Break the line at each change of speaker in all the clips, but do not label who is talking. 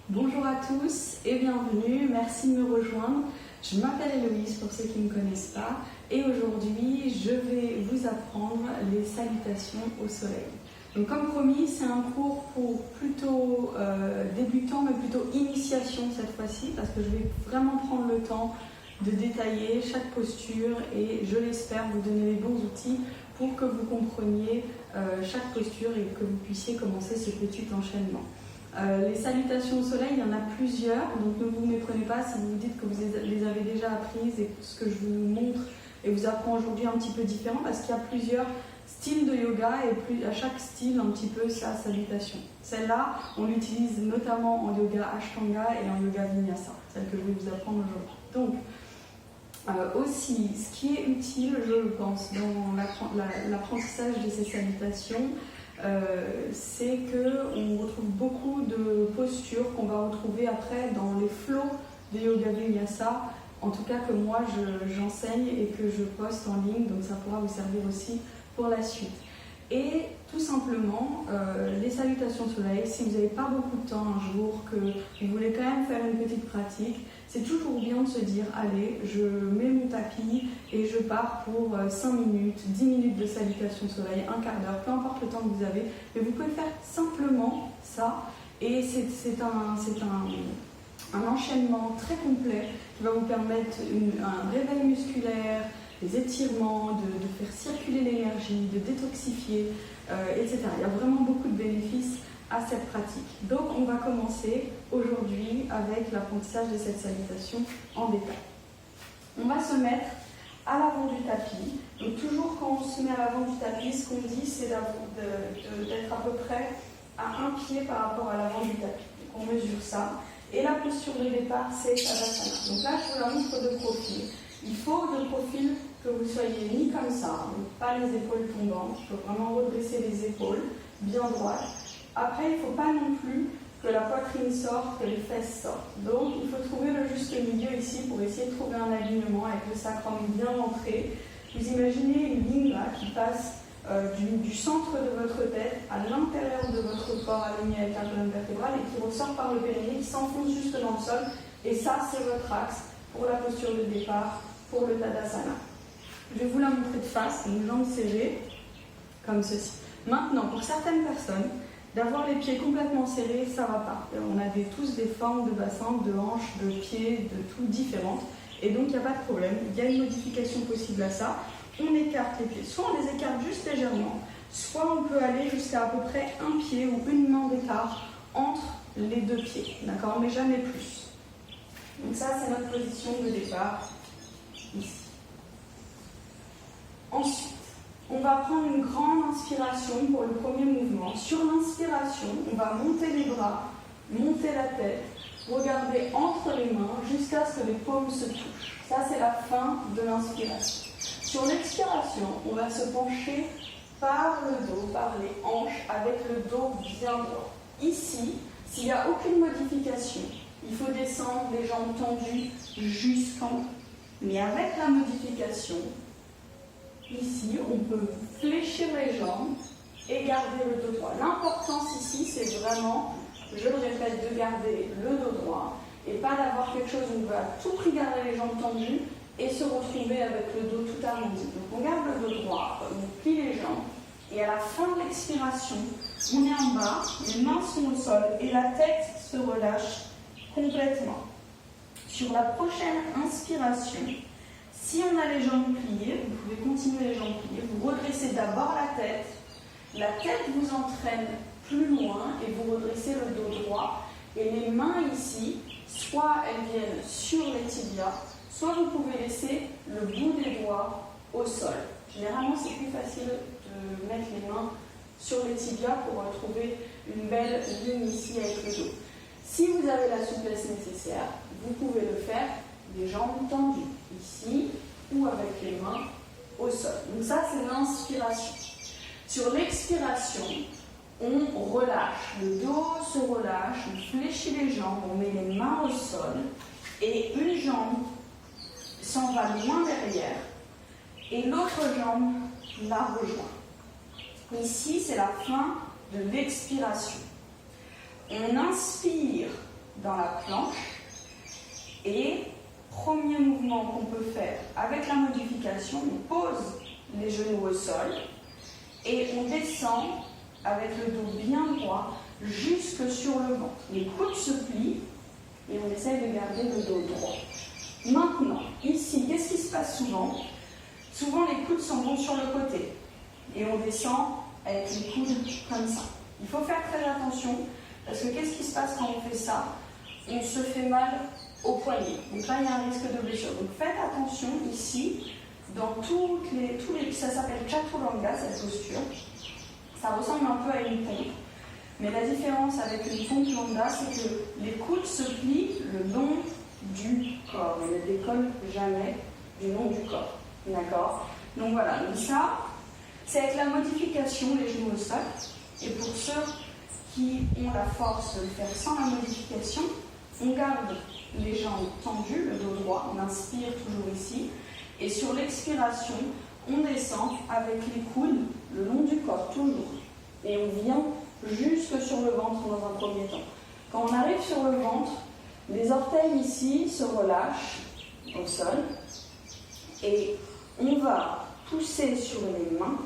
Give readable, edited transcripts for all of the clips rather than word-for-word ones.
Bonjour à tous et bienvenue, merci de me rejoindre. Je m'appelle Héloïse pour ceux qui ne me connaissent pas et aujourd'hui je vais vous apprendre les salutations au soleil. Donc comme promis, c'est un cours pour plutôt débutants mais plutôt initiation cette fois-ci parce que je vais vraiment prendre le temps de détailler chaque posture et je l'espère vous donner les bons outils pour que vous compreniez chaque posture et que vous puissiez commencer ce petit enchaînement. Les salutations au soleil, il y en a plusieurs, donc ne vous méprenez pas si vous vous dites que vous les avez déjà apprises et que ce que je vous montre et vous apprends aujourd'hui est un petit peu différent parce qu'il y a plusieurs styles de yoga et à chaque style un petit peu sa salutation. Celle-là, on l'utilise notamment en yoga Ashtanga et en yoga Vinyasa, celle que je vais vous apprendre aujourd'hui. Donc, aussi, ce qui est utile, je pense, dans l'apprentissage de ces salutations, c'est qu'on retrouve beaucoup de postures qu'on va retrouver après dans les flows de Yoga Vinyasa, en tout cas que moi j'enseigne et que je poste en ligne, donc ça pourra vous servir aussi pour la suite. Et tout simplement, les salutations au soleil, si vous n'avez pas beaucoup de temps un jour, que vous voulez quand même faire une petite pratique, c'est toujours bien de se dire, allez, je mets mon tapis et je pars pour 5 minutes, 10 minutes de salutation au soleil, un quart d'heure, peu importe le temps que vous avez. Mais vous pouvez faire simplement ça et c'est un enchaînement très complet qui va vous permettre un réveil musculaire, des étirements, de faire circuler l'énergie, de détoxifier, etc. Il y a vraiment beaucoup de bénéfices à cette pratique. Donc on va commencer aujourd'hui avec l'apprentissage de cette salutation en détail. On va se mettre à l'avant du tapis. Donc toujours quand on se met à l'avant du tapis, ce qu'on dit c'est d'être à peu près à un pied par rapport à l'avant du tapis. Donc on mesure ça. Et la posture de départ c'est Tadasana. Donc là je vous la montre de profil. Il faut de profil que vous soyez mis comme ça, donc pas les épaules tombantes. Il faut vraiment redresser les épaules bien droites. Après, il ne faut pas non plus que la poitrine sorte, que les fesses sortent. Donc, il faut trouver le juste milieu ici pour essayer de trouver un alignement avec le sacrum bien rentré. Vous imaginez une ligne là qui passe du centre de votre tête à l'intérieur de votre corps aligné avec la colonne vertébrale et qui ressort par le périnée, qui s'enfonce juste dans le sol. Et ça, c'est votre axe pour la posture de départ, pour le Tadasana. Je vais vous la montrer de face, donc jambes serrées, comme ceci. Maintenant, pour certaines personnes, d'avoir les pieds complètement serrés, ça ne va pas. On a tous des formes de bassin, de hanches, de pieds, de tout différentes. Et donc, il n'y a pas de problème. Il y a une modification possible à ça. On écarte les pieds. Soit on les écarte juste légèrement, soit on peut aller jusqu'à à peu près un pied ou une main d'écart entre les deux pieds. D'accord? Mais jamais plus. Donc ça, c'est notre position de départ, ici. Ensuite, on va prendre une grande inspiration pour le premier mouvement. Sur l'inspiration, on va monter les bras, monter la tête, regarder entre les mains jusqu'à ce que les paumes se touchent. Ça, c'est la fin de l'inspiration. Sur l'expiration, on va se pencher par le dos, par les hanches, avec le dos bien droit. Ici, s'il n'y a aucune modification, il faut descendre les jambes tendues jusqu'en haut. Mais avec la modification, ici, on peut fléchir les jambes et garder le dos droit. L'importance ici, c'est vraiment, je le répète, de garder le dos droit et pas d'avoir quelque chose où on va à tout prix garder les jambes tendues et se retrouver avec le dos tout arrondi. Donc on garde le dos droit, on plie les jambes et à la fin de l'expiration, on est en bas, les mains sont au sol et la tête se relâche complètement. Sur la prochaine inspiration, si on a les jambes pliées, vous pouvez continuer les jambes pliées, vous redressez d'abord la tête vous entraîne plus loin et vous redressez le dos droit. Et les mains ici, soit elles viennent sur les tibias, soit vous pouvez laisser le bout des doigts au sol. Généralement, c'est plus facile de mettre les mains sur les tibias pour retrouver une belle ligne ici avec le dos. Si vous avez la souplesse nécessaire, vous pouvez le faire les jambes tendues, ici, ou avec les mains au sol. Donc ça, c'est l'inspiration. Sur l'expiration, on relâche, le dos se relâche, on fléchit les jambes, on met les mains au sol, et une jambe s'en va loin derrière, et l'autre jambe la rejoint. Ici, c'est la fin de l'expiration. On inspire dans la planche. Et premier mouvement qu'on peut faire avec la modification, on pose les genoux au sol et on descend avec le dos bien droit jusque sur le ventre. Les coudes se plient et on essaye de garder le dos droit. Maintenant, ici, qu'est-ce qui se passe souvent? Souvent, les coudes s'en vont sur le côté et on descend avec les coudes comme ça. Il faut faire très attention parce que qu'est-ce qui se passe quand on fait ça? On se fait mal au poignet. Donc là, il y a un risque de blessure. Donc faites attention ici, dans tous les ça s'appelle chaturanga, cette posture. Ça ressemble un peu à une pompe. Mais la différence avec une pompe lambda, c'est que les coudes se plient le long du corps. Ils ne décollent jamais du long du corps. D'accord? Donc voilà, donc ça, c'est avec la modification, les genoux au sol. Et pour ceux qui ont la force de le faire sans la modification, on garde les jambes tendues, le dos droit, on inspire toujours ici. Et sur l'expiration, on descend avec les coudes le long du corps, toujours. Et on vient jusque sur le ventre dans un premier temps. Quand on arrive sur le ventre, les orteils ici se relâchent au sol. Et on va pousser sur les mains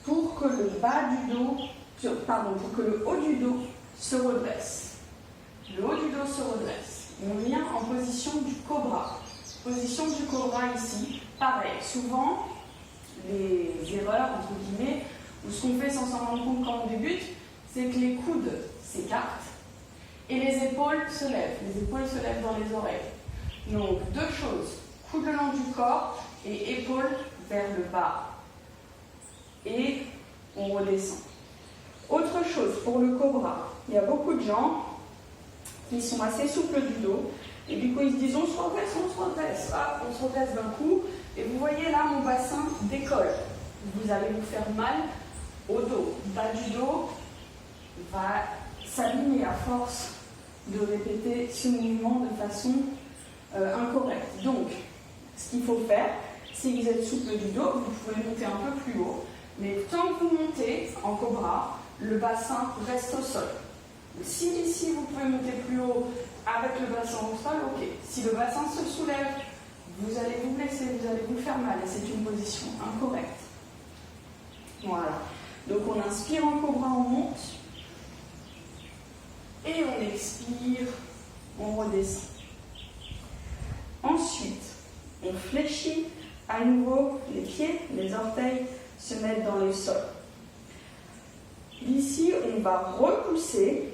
pour que le bas du dos, pour que le haut du dos se redresse. Le haut du dos se redresse. On vient en position du cobra. Position du cobra ici, pareil. Souvent, les erreurs, entre guillemets, ou ce qu'on fait sans s'en rendre compte quand on débute, c'est que les coudes s'écartent et les épaules se lèvent. Les épaules se lèvent dans les oreilles. Donc, deux choses. Coude le long du corps et épaules vers le bas. Et on redescend. Autre chose, pour le cobra, il y a beaucoup de gens qui sont assez souples du dos. Et du coup, ils se disent, on se redresse. Ah, on se redresse d'un coup. Et vous voyez là, mon bassin décolle. Vous allez vous faire mal au dos. Le bas du dos va s'aligner à force de répéter ce mouvement de façon incorrecte. Donc, ce qu'il faut faire, si vous êtes souple du dos, vous pouvez monter un peu plus haut. Mais tant que vous montez en cobra, le bassin reste au sol. Si ici vous pouvez monter plus haut avec le bassin au sol, ok. Si le bassin se soulève, vous allez vous blesser, vous allez vous faire mal et c'est une position incorrecte. Voilà. Donc on inspire en cobra, on monte. Et on expire, on redescend. Ensuite, on fléchit à nouveau les pieds, les orteils se mettent dans les sols. Ici, on va repousser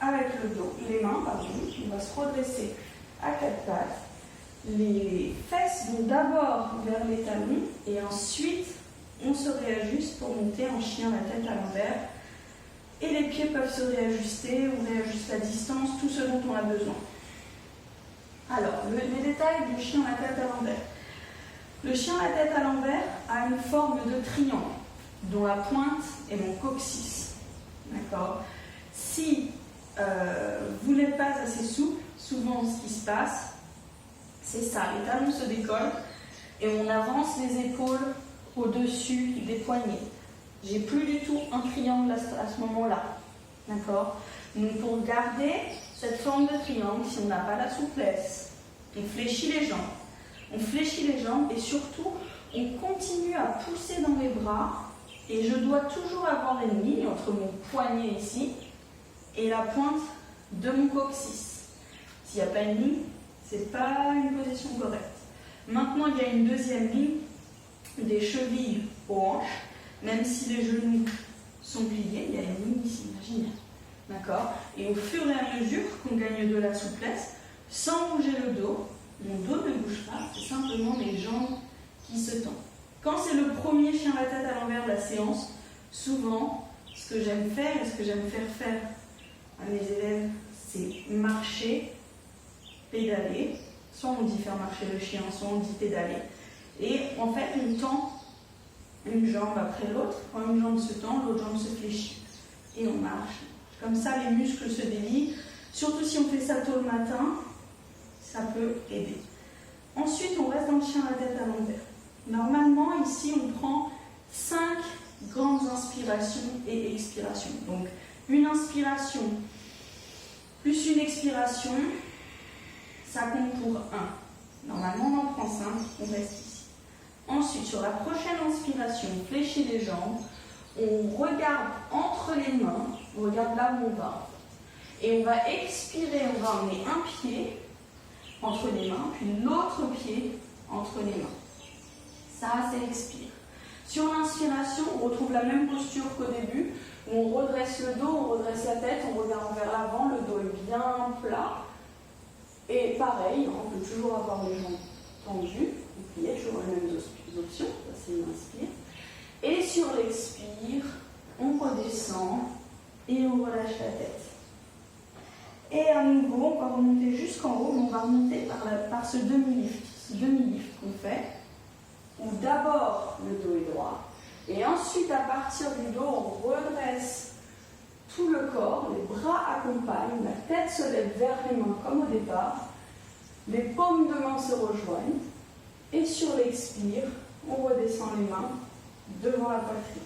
avec le dos, les mains, pardon, on va se redresser à quatre pattes. Les fesses vont d'abord vers les talons et ensuite on se réajuste pour monter en chien la tête à l'envers. Et les pieds peuvent se réajuster, on réajuste la distance, tout ce dont on a besoin. Alors, les détails du chien la tête à l'envers. Le chien la tête à l'envers a une forme de triangle, dont la pointe est mon coccyx. D'accord? Si vous n'êtes pas assez souple, souvent ce qui se passe, c'est ça, les talons se décollent et on avance les épaules au-dessus des poignets. J'ai plus du tout un triangle à ce moment-là. D'accord? Donc pour garder cette forme de triangle, si on n'a pas la souplesse, on fléchit les jambes. On fléchit les jambes et surtout, on continue à pousser dans les bras et je dois toujours avoir une ligne entre mon poignet ici et la pointe de mon coccyx. S'il n'y a pas une ligne, ce n'est pas une position correcte. Maintenant, il y a une deuxième ligne des chevilles aux hanches. Même si les genoux sont pliés, il y a une ligne ici, imaginez. D'accord? Et au fur et à mesure qu'on gagne de la souplesse, sans bouger le dos, mon dos ne bouge pas, c'est simplement les jambes qui se tendent. Quand c'est le premier chien à la tête à l'envers de la séance, souvent, ce que j'aime faire et ce que j'aime faire à mes élèves, c'est marcher, pédaler. Soit on dit faire marcher le chien, soit on dit pédaler. Et en fait, on tend une jambe après l'autre. Quand une jambe se tend, l'autre jambe se fléchit. Et on marche. Comme ça, les muscles se délient. Surtout si on fait ça tôt le matin, ça peut aider. Ensuite, on reste dans le chien à la tête à l'envers. Normalement, ici, on prend 5 grandes inspirations et expirations. Donc, Une inspiration plus une expiration, ça compte pour 1. Normalement, on en prend 5, on reste ici. Ensuite, sur la prochaine inspiration, on fléchit les jambes, on regarde entre les mains, on regarde là où on va. Et on va expirer, on va emmener un pied entre les mains, puis l'autre pied entre les mains. Ça, c'est expire. Sur l'inspiration, on retrouve la même posture qu'au début, où on redresse le dos, on redresse la tête, on regarde vers l'avant, le dos est bien plat. Et pareil, on peut toujours avoir les jambes tendues, il y a toujours les mêmes options, ça c'est une inspire. Et sur l'expire, on redescend et on relâche la tête. Et à nouveau, on va remonter jusqu'en haut, mais on va remonter par ce demi-lift qu'on fait, où d'abord le dos est droit, et ensuite à partir du dos, on redresse tout le corps, les bras accompagnent, la tête se lève vers les mains comme au départ, les paumes de main se rejoignent, et sur l'expire, on redescend les mains devant la poitrine.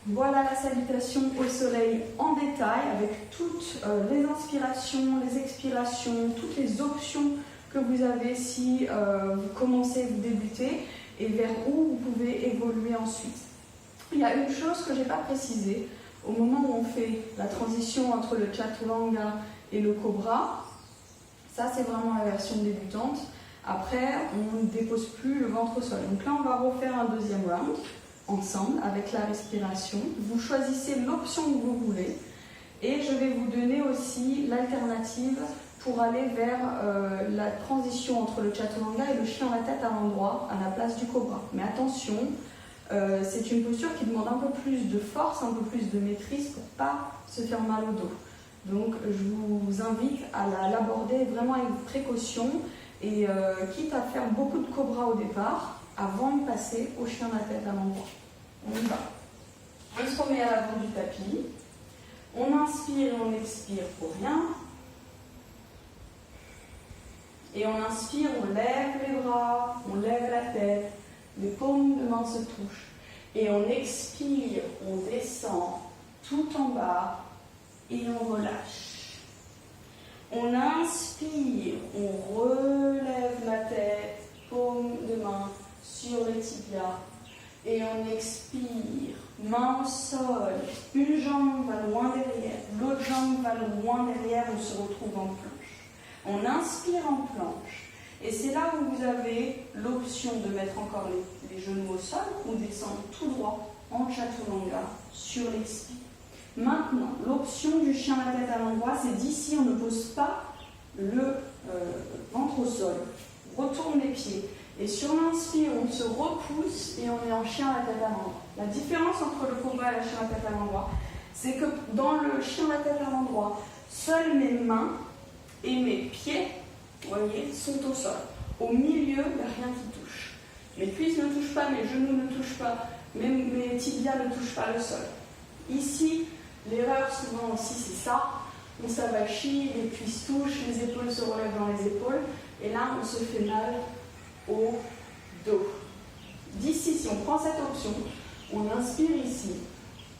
Voilà la salutation au soleil en détail avec toutes les inspirations, les expirations, toutes les options que vous avez si vous commencez, vous débutez et vers où vous pouvez évoluer ensuite. Il y a une chose que je n'ai pas précisée au moment où on fait la transition entre le Chaturanga et le Cobra. Ça, c'est vraiment la version débutante. Après, on ne dépose plus le ventre au sol. Donc là, on va refaire un deuxième round ensemble avec la respiration. Vous choisissez l'option que vous voulez et je vais vous donner aussi l'alternative pour aller vers la transition entre le Chaturanga et le chien à la tête à l'endroit à la place du Cobra. Mais attention, c'est une posture qui demande un peu plus de force, un peu plus de maîtrise pour ne pas se faire mal au dos. Donc je vous invite à l'aborder vraiment avec précaution et quitte à faire beaucoup de Cobra au départ, avant de passer au chien à la tête à l'endroit. On y va. On se remet à l'avant du tapis. On inspire et on expire pour rien. Et on inspire, on lève les bras, on lève la tête, les paumes de main se touchent. Et on expire, on descend tout en bas et on relâche. On inspire, on relève la tête, paume de main sur les tibias. Et on expire, main au sol, une jambe va loin derrière, l'autre jambe va loin derrière, on se retrouve en planche. On inspire en planche, et c'est là où vous avez l'option de mettre encore les genoux au sol ou descendre tout droit en Chaturanga sur l'expire. Maintenant, l'option du chien à la tête à l'endroit, c'est d'ici, on ne pose pas le ventre au sol, on retourne les pieds. Et sur l'inspire, on se repousse et on est en chien à la tête à l'endroit. La différence entre le Cobra et le chien à la tête à l'endroit, c'est que dans le chien à la tête à l'endroit, seules mes mains et mes pieds, vous voyez, sont au sol. Au milieu, il n'y a rien qui touche. Mes cuisses ne touchent pas, mes genoux ne touchent pas, mes tibias ne touchent pas le sol. Ici, l'erreur souvent aussi, c'est ça. On s'avachit, les cuisses touchent, les épaules se relèvent dans les épaules, et là, on se fait mal au dos. D'ici, si on prend cette option, on inspire ici.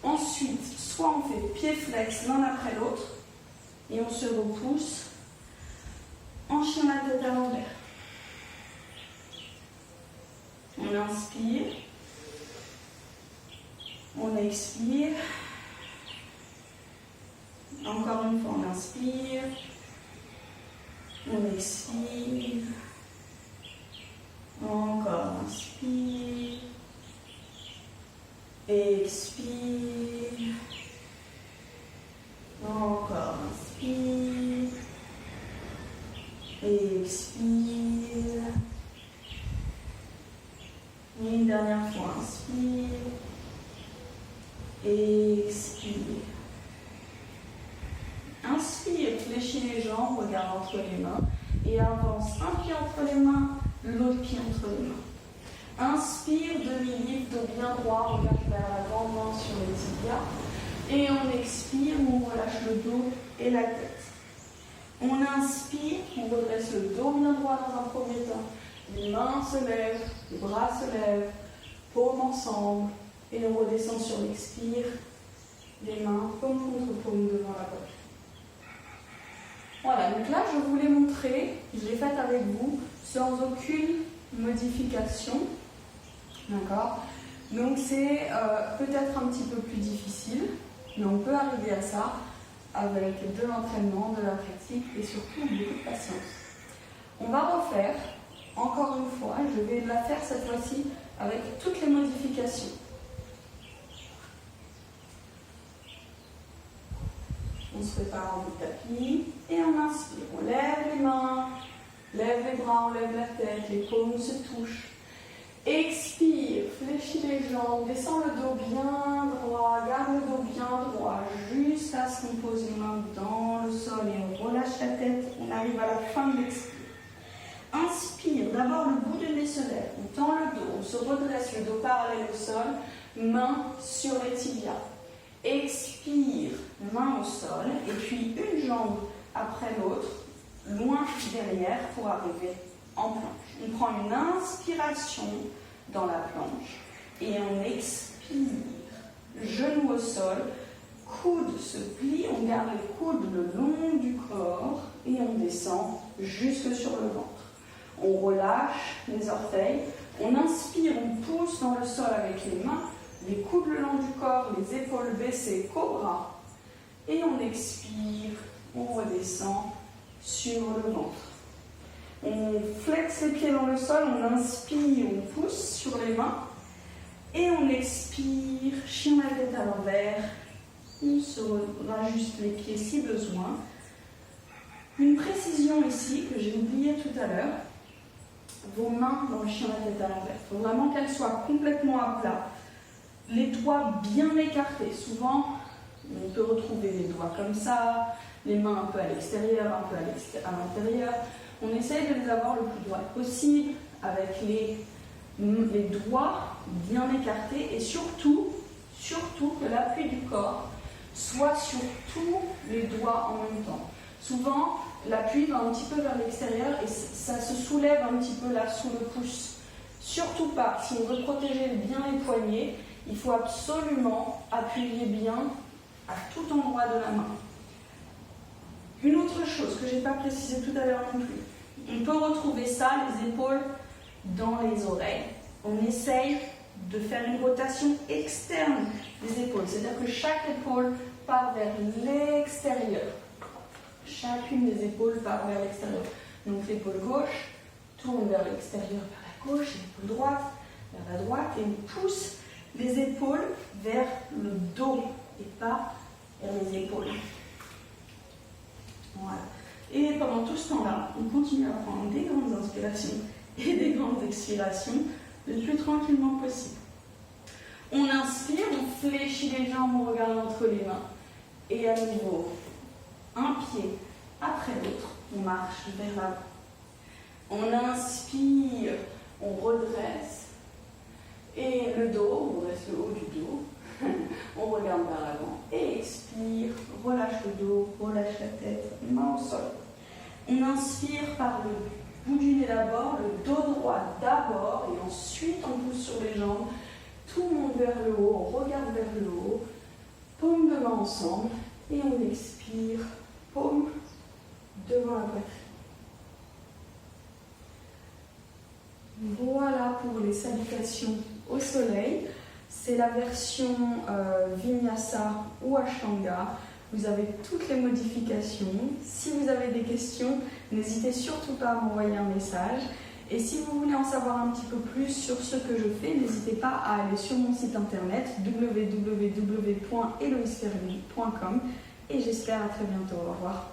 Ensuite, soit on fait pied flex l'un après l'autre et on se repousse en chien à la tête à l'envers. On inspire, on expire. Encore une fois, on inspire, on expire. Encore inspire, expire, encore inspire, expire, et une dernière fois, inspire, expire. Inspire, fléchis les jambes, regarde entre les mains et avance un pied entre les mains, l'autre pied entre les mains. Inspire, demi-lift, dos bien droit, regarde vers l'avant, main sur les tibias. Et on expire, on relâche le dos et la tête. On inspire, on redresse le dos bien droit dans un premier temps. Les mains se lèvent, les bras se lèvent, paumes ensemble. Et on redescend sur l'expire, les mains paume contre paume devant la poitrine. Voilà, donc là je vous l'ai montré, je l'ai faite avec vous, sans aucune modification. D'accord? Donc c'est peut-être un petit peu plus difficile, mais on peut arriver à ça avec de l'entraînement, de la pratique et surtout beaucoup de patience. On va refaire, encore une fois, je vais la faire cette fois-ci avec toutes les modifications. On se prépare en bout de tapis et on inspire. On lève les mains, lève les bras, on lève la tête, les paumes se touchent. Expire, fléchis les jambes, descends le dos bien droit, garde le dos bien droit jusqu'à ce qu'on pose les mains dans le sol et on relâche la tête. On arrive à la fin de l'expire. Inspire, d'abord le bout du nez se lève, on tend le dos, on se redresse, le dos parallèle au sol, main sur les tibias. Expire, main au sol, et puis une jambe après l'autre, loin derrière pour arriver en planche. On prend une inspiration dans la planche et on expire. Genou au sol, coude se plie, on garde les coudes le long du corps et on descend jusque sur le ventre. On relâche les orteils, on inspire, on pousse dans le sol avec les mains, les coudes le long du corps, les épaules baissées, cobra. Et on expire, on redescend sur le ventre. On flexe les pieds dans le sol, on inspire, on pousse sur les mains. Et on expire, chien la tête à l'envers. On se rajuste les pieds si besoin. Une précision ici que j'ai oublié tout à l'heure. Vos mains dans le chien la tête à l'envers. Il faut vraiment qu'elles soient complètement à plat. Les doigts bien écartés. Souvent, on peut retrouver les doigts comme ça, les mains un peu à l'extérieur, un peu à l'intérieur. On essaye de les avoir le plus droit possible, avec les doigts bien écartés et surtout que l'appui du corps soit sur tous les doigts en même temps. Souvent, l'appui va un petit peu vers l'extérieur et ça se soulève un petit peu là sous le pouce. Surtout pas, si on veut protéger bien les poignets, il faut absolument appuyer bien à tout endroit de la main. Une autre chose que je n'ai pas précisé tout à l'heure non plus, on peut retrouver ça, les épaules dans les oreilles. On essaye de faire une rotation externe des épaules, c'est-à-dire que chaque épaule part vers l'extérieur. Chacune des épaules part vers l'extérieur. Donc l'épaule gauche tourne vers l'extérieur, vers la gauche, l'épaule droite vers la droite, et on pousse les épaules vers le dos et pas vers les épaules. Voilà. Et pendant tout ce temps-là, on continue à prendre des grandes inspirations et des grandes expirations le plus tranquillement possible. On inspire, on fléchit les jambes, on regarde entre les mains. Et à nouveau, un pied après l'autre, on marche vers l'avant. On inspire, on redresse. Et le dos, on redresse le haut du dos. On regarde vers l'avant et expire, relâche le dos, relâche la tête, main au sol. On inspire par le bout du nez d'abord, le dos droit d'abord, et ensuite on pousse sur les jambes, tout monte vers le haut, on regarde vers le haut, paume de main ensemble, et on expire, paume devant la poitrine. Voilà pour les salutations au soleil. C'est la version Vinyasa ou Ashtanga. Vous avez toutes les modifications. Si vous avez des questions, n'hésitez surtout pas à m'envoyer un message. Et si vous voulez en savoir un petit peu plus sur ce que je fais, n'hésitez pas à aller sur mon site internet www.eloiseferry.com et j'espère à très bientôt. Au revoir.